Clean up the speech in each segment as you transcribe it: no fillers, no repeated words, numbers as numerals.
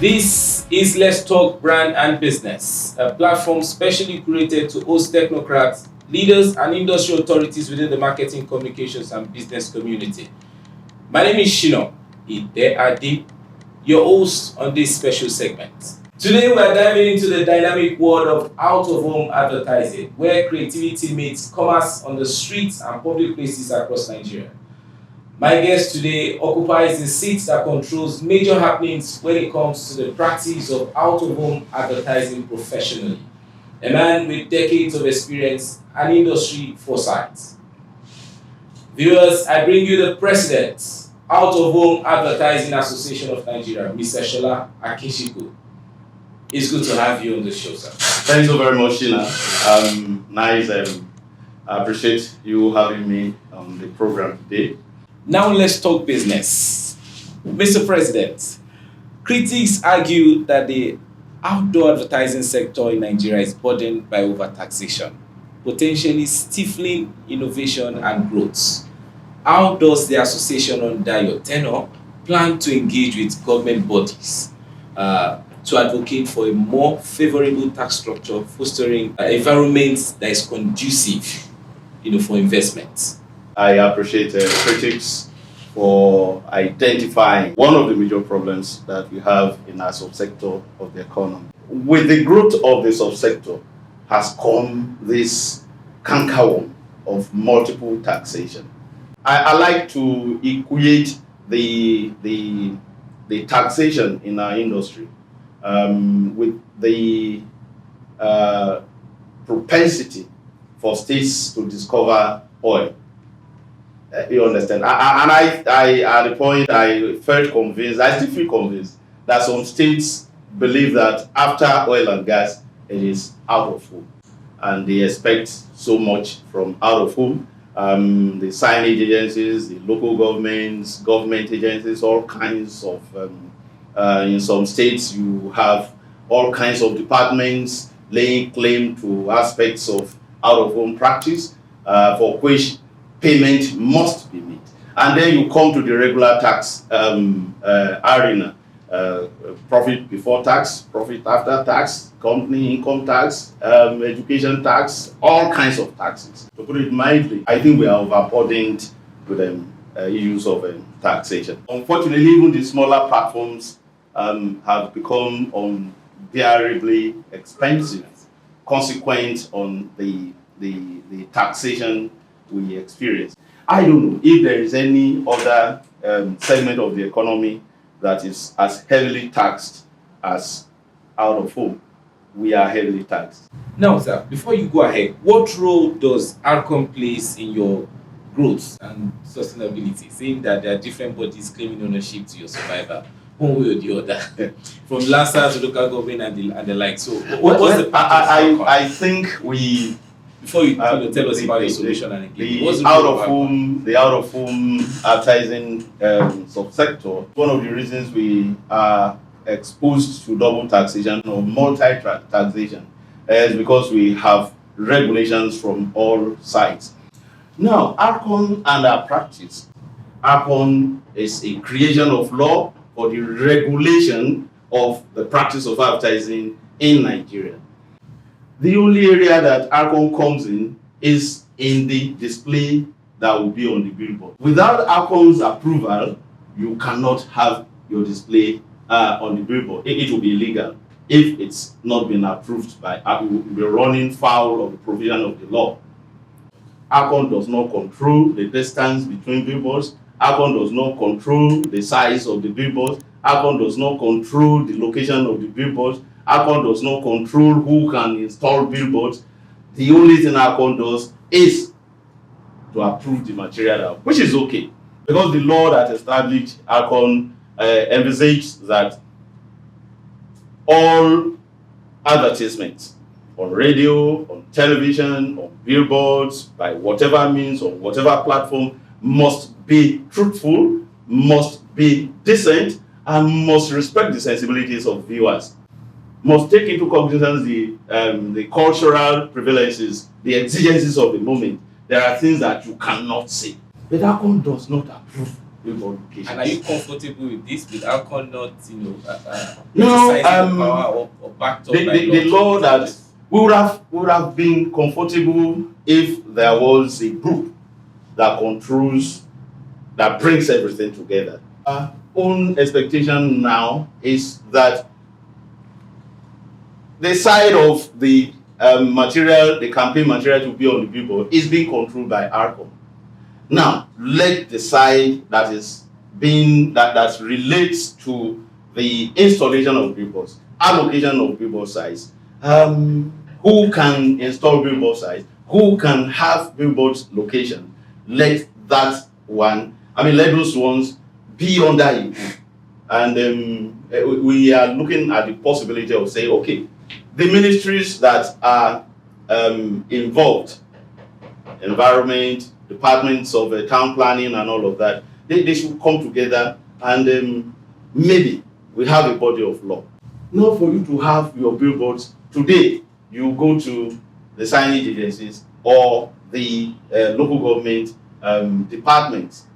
This is Let's Talk Brand and Business, a platform specially curated to host technocrats, leaders, and industry authorities within the marketing, communications, and business community. My name is Shina Iteade, your host on this special segment. Today, we are diving into the dynamic world of out-of-home advertising, where creativity meets commerce on the streets and public places across Nigeria. My guest today occupies the seat that controls major happenings when it comes to the practice of out-of-home advertising professionally. A man with decades of experience and industry foresight. Viewers, I bring you the President, Out-of-Home Advertising Association of Nigeria, Mr. Sola Akinsiku. It's good to have you on the show, sir. Thank you very much, Shina. Nice. I appreciate you having me on the program today. Now let's talk business. Mr. President, critics argue that the outdoor advertising sector in Nigeria is burdened by overtaxation, potentially stifling innovation and growth. How does the association, under your tenure, plan to engage with government bodies to advocate for a more favorable tax structure, fostering an environment that is conducive, for investment? I appreciate critics for identifying one of the major problems that we have in our subsector of the economy. With the growth of the subsector has come this cankerworm of multiple taxation. I like to equate the taxation in our industry with the propensity for states to discover oil. You understand? I at the point I felt convinced, I still feel convinced, that some states believe that after oil and gas, it is out of home. And they expect so much from out of home. The signage agencies, the local governments, government agencies, all kinds of, in some states you have all kinds of departments laying claim to aspects of out of home practice for which payment must be made. And then you come to the regular tax arena. Profit before tax, profit after tax, company income tax, education tax, all kinds of taxes. To put it mildly, I think we are overburdened with issues of taxation. Unfortunately, even the smaller platforms have become unbearably expensive, consequent on the taxation we experience. I don't know if there is any other segment of the economy that is as heavily taxed as out of home. We are heavily taxed. Now, sir, before you go ahead, what role does ARCON plays in your growth and sustainability, saying that there are different bodies claiming ownership to your survival, one way or the other, from LASA to local government and the like? So, what's the I think we. Before you tell us about your solution and engagement, the out of home advertising subsector, one of the reasons we are exposed to double taxation or multi-taxation is because we have regulations from all sides. Now, ARCON and our practice. ARCON is a creation of law for the regulation of the practice of advertising in Nigeria. The only area that ARCON comes in is in the display that will be on the billboard. Without ARCON's approval, you cannot have your display on the billboard. It will be illegal if it's not been approved by ARCON. You will be running foul of the provision of the law. ARCON does not control the distance between billboards. ARCON does not control the size of the billboards. ARCON does not control the location of the billboards. ARCON does not control who can install billboards. The only thing ARCON does is to approve the material, which is okay, because the law that established ARCON envisages that all advertisements on radio, on television, on billboards, by whatever means, on whatever platform, must be truthful, must be decent, and must respect the sensibilities of viewers. Must take into consideration the cultural prevalences, the exigencies of the moment. There are things that you cannot say. But ARCON does not approve billboard locations. And are you comfortable with this, with ALCON not, No, exercising the power or backed up by the law that we would have been comfortable if there was a group that controls, that brings everything together. Our own expectation now is that the side of the material, the campaign material to be on the billboard, is being controlled by ALCON. Now, let the side that is being that relates to the installation of billboards, allocation of billboard size, who can install billboard size, who can have billboards location. Let that one, let those ones be under it. And we are looking at the possibility of saying, okay, the ministries that are involved, environment, departments of town planning and all of that, they should come together and maybe we have a body of law. Not for you to have your billboards today. You go to the signage agencies or the local government departments.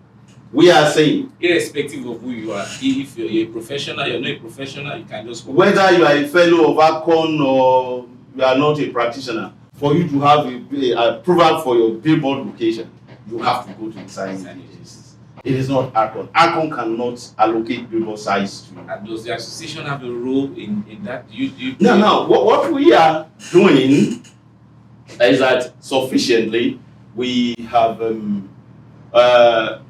We are saying, irrespective of who you are, if you're a professional, you're not a professional, you can just work. Whether you are a fellow of ALCON or you are not a practitioner, for you to have a approval for your billboard location, you have to go to the signage agencies. It is not ALCON. ALCON cannot allocate billboard size to. And does the association have a role in that? No. What we are doing is that sufficiently we have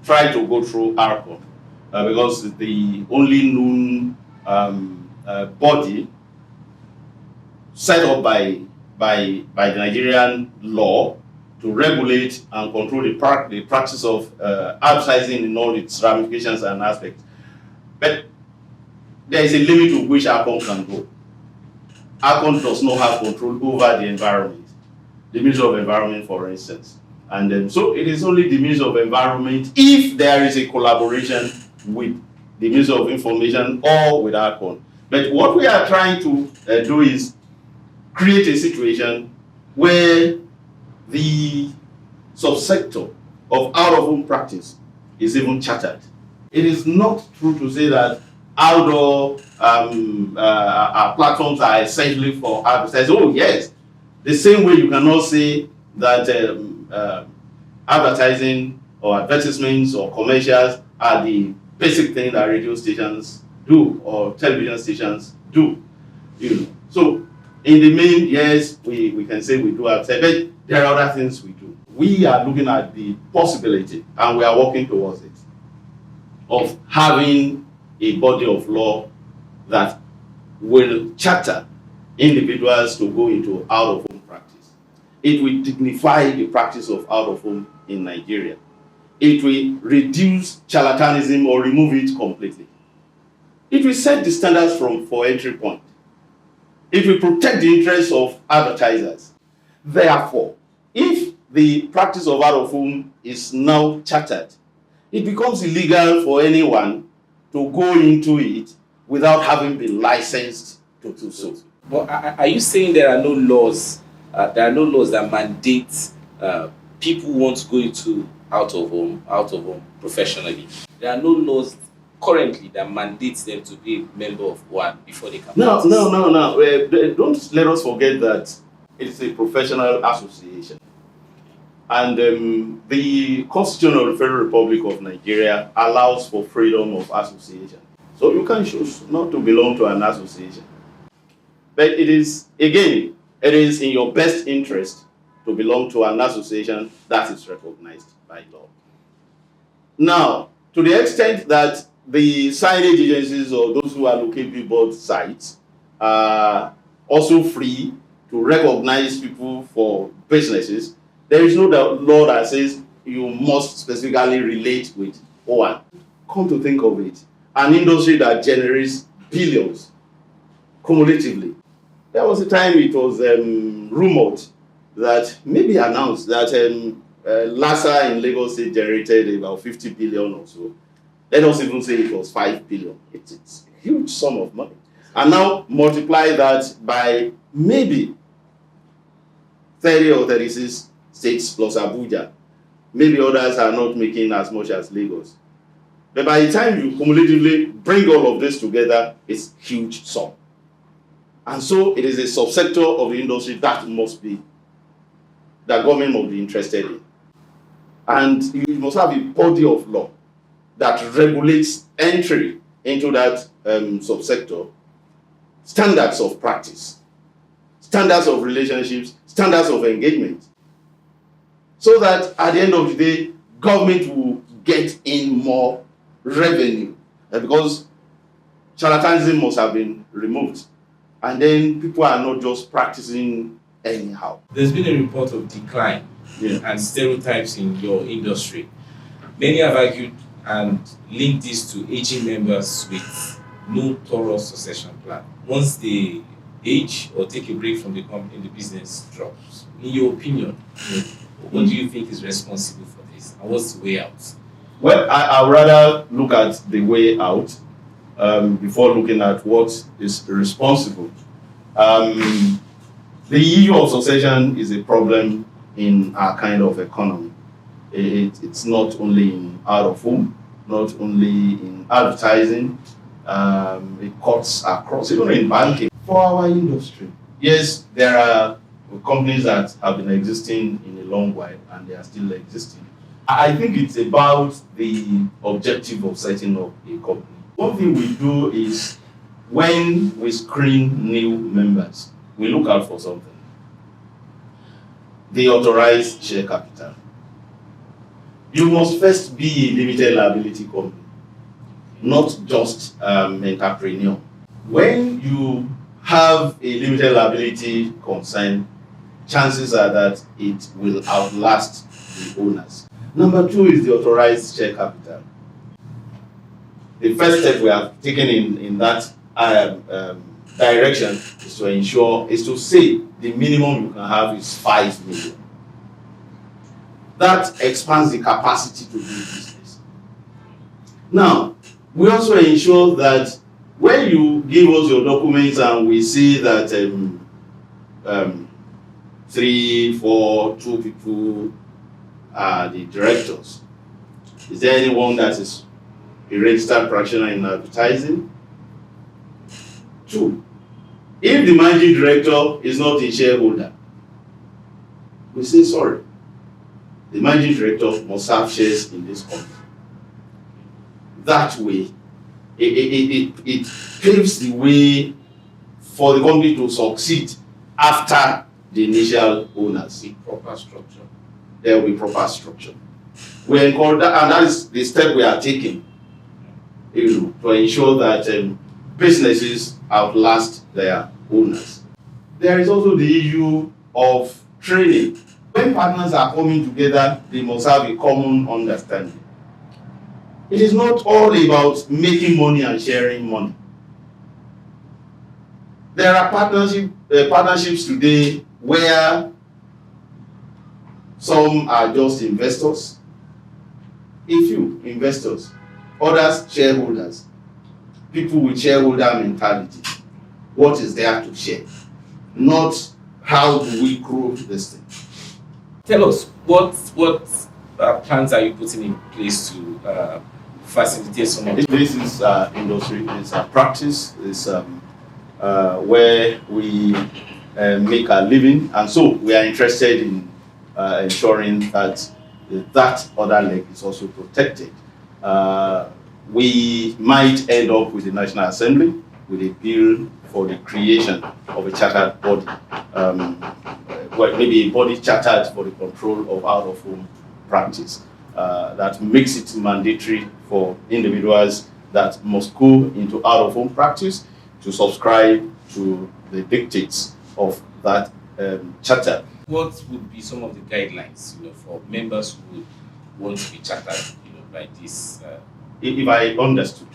tried to go through ALCON because the only known body set up by the Nigerian law to regulate and control the practice of advertising in all its ramifications and aspects. But there is a limit to which ALCON can go. ALCON does not have control over the environment, the Ministry of Environment, for instance. And so it is only the Ministry of Environment if there is a collaboration with the Ministry of Information or with ALCON. But what we are trying to do is create a situation where the subsector of out-of-home practice is even chartered. It is not true to say that outdoor platforms are essentially for advertising. Oh yes, the same way you cannot say that advertising or advertisements or commercials are the basic thing that radio stations do or television stations do. So in the main, yes, we can say we do advertise, but there are other things we do. We are looking at the possibility, and we are working towards it, of having a body of law that will charter individuals to go into out-of-home practice. It will dignify the practice of out-of-home in Nigeria. It will reduce charlatanism or remove it completely. It will set the standards for entry point. It will protect the interests of advertisers. Therefore, if the practice of out-of-home is now chartered, it becomes illegal for anyone to go into it without having been licensed to do so. But are you saying there are no laws? There are no laws that mandate people who want to go into out of home professionally. There are no laws currently that mandates them to be a member of OAAN before they can. No. Don't let us forget that it's a professional association. And the Constitution of the Federal Republic of Nigeria allows for freedom of association. So you can choose not to belong to an association. But it is in your best interest to belong to an association that is recognized by law. Now, to the extent that the signage agencies or those who allocate billboard sites are also free to recognize people for businesses, there is no law that says you must specifically relate with OAAN. Come to think of it, an industry that generates billions cumulatively. There was a time it was rumored that, maybe announced that LASA in Lagos State generated about 50 billion or so. Let us even say it was 5 billion. It's a huge sum of money. And now multiply that by maybe 30 or 36 states plus Abuja. Maybe others are not making as much as Lagos. But by the time you cumulatively bring all of this together, it's huge sum. And so it is a subsector of the industry that government must be interested in. And you must have a body of law that regulates entry into that subsector, standards of practice, standards of relationships, standards of engagement, so that at the end of the day, government will get in more revenue, because charlatanism must have been removed, and then people are not just practicing anyhow. There's been a report of decline and stereotypes in your industry. Many have argued and linked this to aging members with no thorough succession plan. Once they age or take a break from the company, the business drops. In your opinion, what do you think is responsible for this, and what's the way out? Well, I'd rather look at the way out before looking at what is responsible. The issue of succession is a problem in our kind of economy. It's not only in out of home, not only in advertising, it cuts across, even in banking. For our industry, yes, there are companies that have been existing in a long while and they are still existing. I think it's about the objective of setting up a company. One thing we do is when we screen new members, we look out for something. The authorized share capital. You must first be a limited liability company, not just entrepreneur. When you have a limited liability concern, chances are that it will outlast the owners. Number two is the authorized share capital. The first step we have taken in that direction is to say the minimum you can have is 5 million. That expands the capacity to do business. Now, we also ensure that when you give us your documents and we see that 3, 4, 2 people are the directors, is there anyone that is a registered practitioner in advertising? 2, if the managing director is not a shareholder, we say sorry. The managing director must have shares in this company. That way, it paves the way for the company to succeed after the initial owners. Proper structure. There will be proper structure. We encourage that, and that is the step we are taking, to ensure that businesses outlast their owners. There is also the issue of training. When partners are coming together, they must have a common understanding. It is not all about making money and sharing money. There are partnerships today where some are just investors, a few investors, others shareholders, people with shareholder mentality. What is there to share? Not how do we grow this thing. Tell us, what plans are you putting in place to facilitate some of this? Is industry, it's a practice, it's where we make a living, and so we are interested in ensuring that that other leg is also protected. We might end up with the National Assembly with a bill for the creation of a chartered body, maybe a body chartered for the control of out-of-home practice that makes it mandatory for individuals that must go into out-of-home practice to subscribe to the dictates of that charter. What would be some of the guidelines, for members who would want to be chartered, by this? If I understood,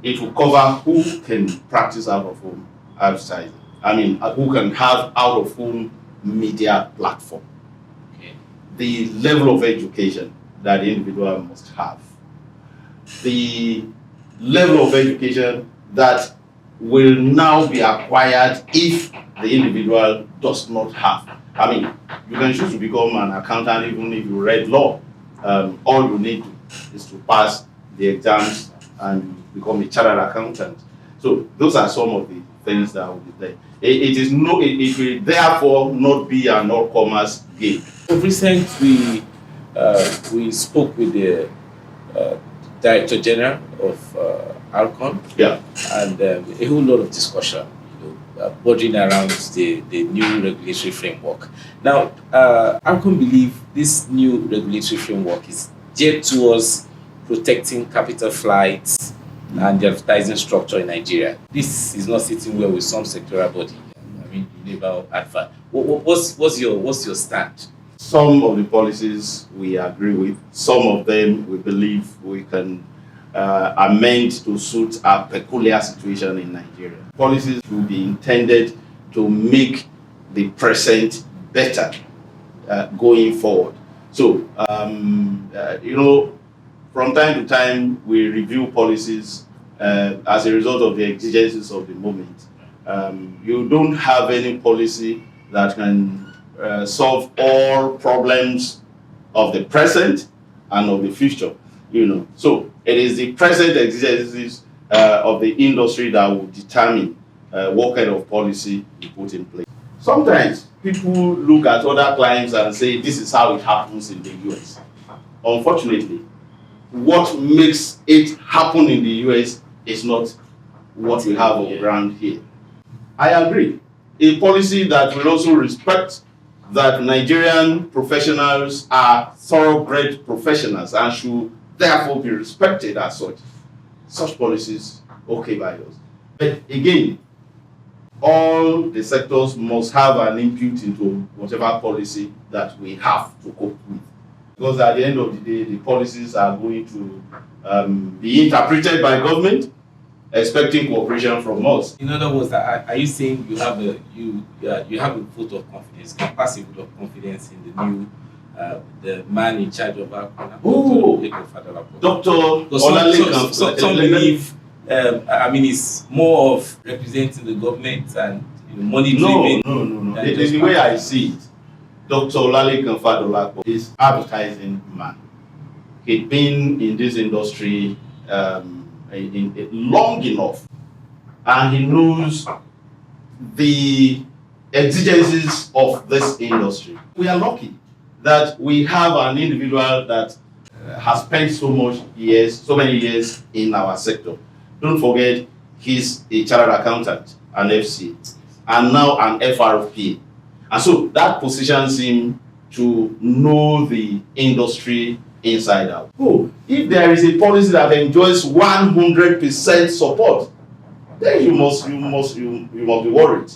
it will cover who can practice out-of-home advertising. I mean, who can have out-of-home media platform. Okay. The level of education that the individual must have. The level of education that will now be acquired if the individual does not have. I mean, you can choose to become an accountant even if you read law. All you need is to pass the exams and become a chartered accountant. So those are some of the things that will be there. It will therefore not be an all-commerce game. Recently, we spoke with the Director General of Alcon, Yeah. and a whole lot of discussion, bordering around the new regulatory framework. Now, Alcon believe this new regulatory framework is geared towards protecting capital flights and the advertising structure in Nigeria. This is not sitting well with some sectoral body. I mean, Labour advert. What's your stand? Some of the policies we agree with. Some of them we believe we can amend to suit our peculiar situation in Nigeria. Policies will be intended to make the present better going forward. So, from time to time we review policies as a result of the exigencies of the moment. You don't have any policy that can solve all problems of the present and of the future. So it is the present exigencies of the industry that will determine what kind of policy you put in place. Sometimes people look at other clients and say this is how it happens in the US. Unfortunately, what makes it happen in the US is not what we have on ground here. I agree. A policy that will also respect that Nigerian professionals are thoroughbred professionals and should therefore be respected as such. Such policies, okay by us. But again, all the sectors must have an input into whatever policy that we have to cope with. Because at the end of the day, the policies are going to be interpreted by government, expecting cooperation from us. In other words, are you saying you have a vote of confidence, can pass a vote of confidence in the new the man in charge of our Dr. Olalekan. Some believe, it's more of representing the government and money driven. No. The way I see it, Dr. Olalekan Fadolapo is advertising man. He's been in this industry long enough, and he knows the exigencies of this industry. We are lucky that we have an individual that has spent so many years in our sector. Don't forget, he's a chartered accountant, an FC, and now an FRP. And so that positions him to know the industry inside out. If there is a policy that enjoys 100% support, then you must be worried.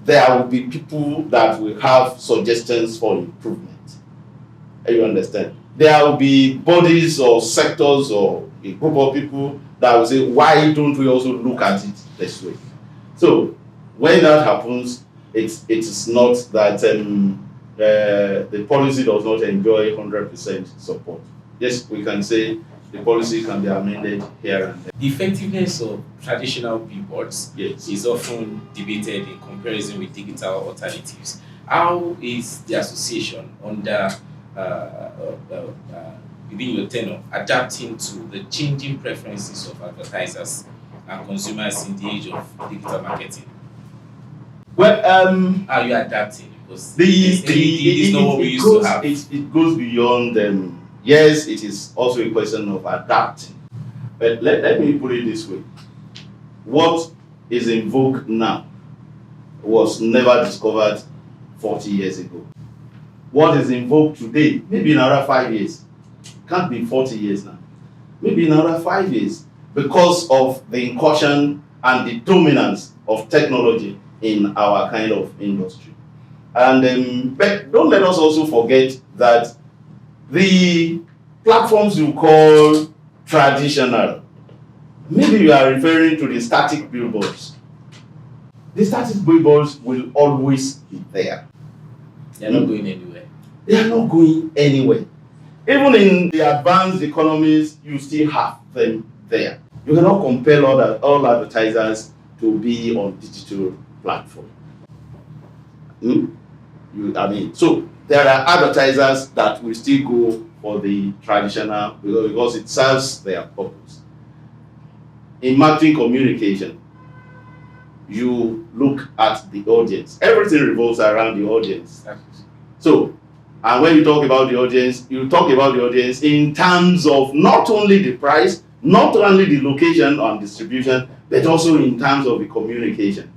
There will be people that will have suggestions for improvement. You understand? There will be bodies or sectors or a group of people that will say, why don't we also look at it this way? So when that happens, it is not that the policy does not enjoy 100% support. Yes, we can say the policy can be amended here and there. The effectiveness of traditional billboards is often debated in comparison with digital alternatives. How is the association under within your tenure adapting to the changing preferences of advertisers and consumers in the age of digital marketing? Well, how are you adapting? Because it goes beyond. Yes, it is also a question of adapting. But let me put it this way. What is in vogue now was never discovered 40 years ago. What is in vogue today, maybe in another 5 years, can't be 40 years now. Maybe in another 5 years, because of the incursion and the dominance of technology in our kind of industry. And but don't let us also forget that the platforms you call traditional, maybe you are referring to the static billboards. The static billboards will always be there. They are not going anywhere. They are not going anywhere. Even in the advanced economies, you still have them there. You cannot compel all advertisers to be on digital platform. So there are advertisers that will still go for the traditional, because it serves their purpose. In marketing communication, you look at the audience. Everything revolves around the audience. So, and when you talk about the audience, you talk about the audience in terms of not only the price, not only the location and distribution, but also in terms of the communication.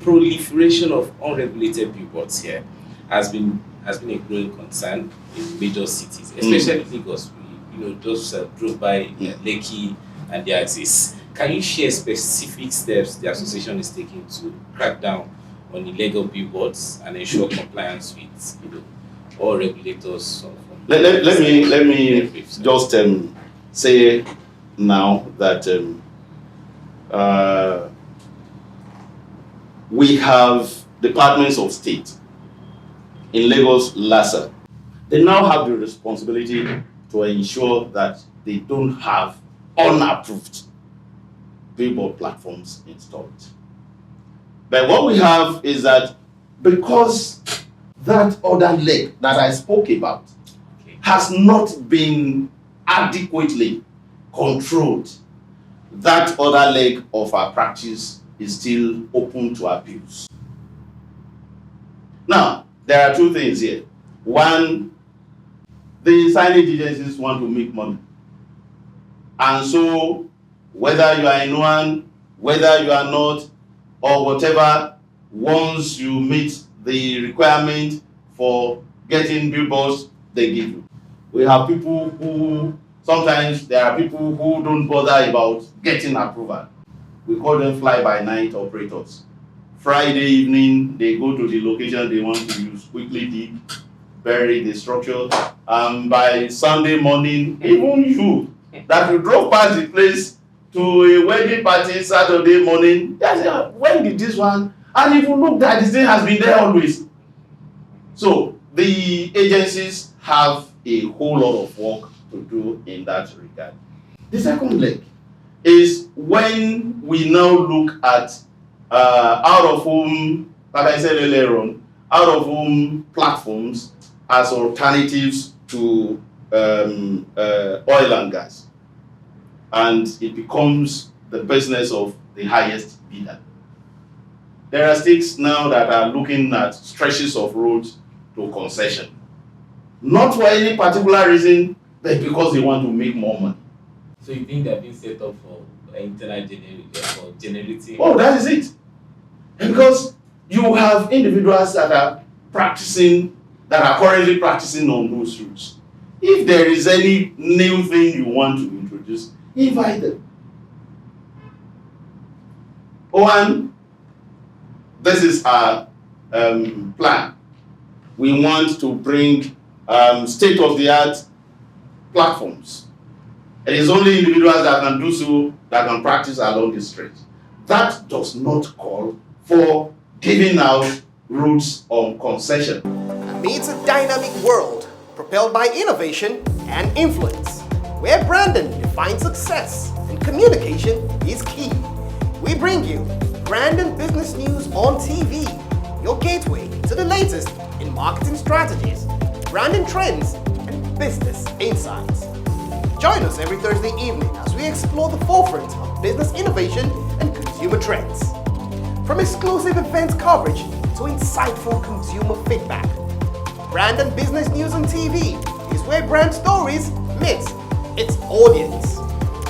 Proliferation of unregulated billboards here has been a growing concern in major cities, especially Lagos. We just drove by Lekki and the axis. Can you share specific steps the association is taking to crack down on illegal billboards and ensure compliance with all regulators? Let me just say now that we have departments of state in Lagos, LASA. They now have the responsibility to ensure that they don't have unapproved billboard platforms installed. But what we have is that because that other leg that I spoke about has not been adequately controlled, that other leg of our practice is still open to abuse. Now, there are two things here. One, the signage agencies want to make money. And so, whether you are in OAAN, whether you are not, or whatever, once you meet the requirement for getting billboards, they give you. We have people who, sometimes there are people who don't bother about getting approval. We call them fly-by-night operators. Friday evening, they go to the location they want to use, quickly dig, bury the structure, and by Sunday morning, even you that you drove past the place to a wedding party Saturday morning, you say, when did this one? And if you look that this thing has been there always. So the agencies have a whole lot of work to do in that regard. The second leg is when we now look at out-of-home, like I said earlier on, out-of-home platforms as alternatives to oil and gas. And it becomes the business of the highest bidder. There are states now that are looking at stretches of roads to concession. Not for any particular reason, but because they want to make more money. So you think they're being set up for internal generating? Oh, that is it. Because you have individuals that are currently practicing on those routes. If there is any new thing you want to introduce, invite them. OAAN, this is our plan. We want to bring state-of-the-art platforms. It is only individuals that can do so, that can practice along the street. That does not call for giving out routes on concession. Amidst a dynamic world propelled by innovation and influence, where branding defines success and communication is key, we bring you Brand and Business News on TV, your gateway to the latest in marketing strategies, branding trends, and business insights. Join us every Thursday evening as we explore the forefront of business innovation and consumer trends. From exclusive event coverage to insightful consumer feedback, Brand and Business News on TV is where brand stories meet its audience.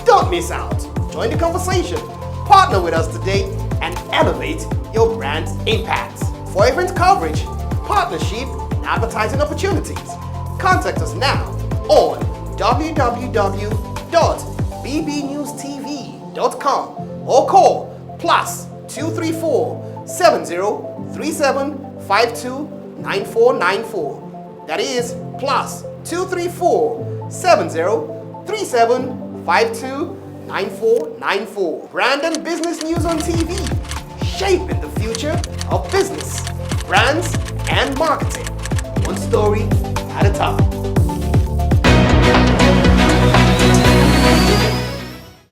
Don't miss out. Join the conversation. Partner with us today and elevate your brand's impact. For event coverage, partnership, and advertising opportunities, contact us now on www.bbnewstv.com or call +234 7037 529494. That is +234 7037 529494. Brand and Business News on TV, shaping the future of business, brands, and marketing, one story at a time.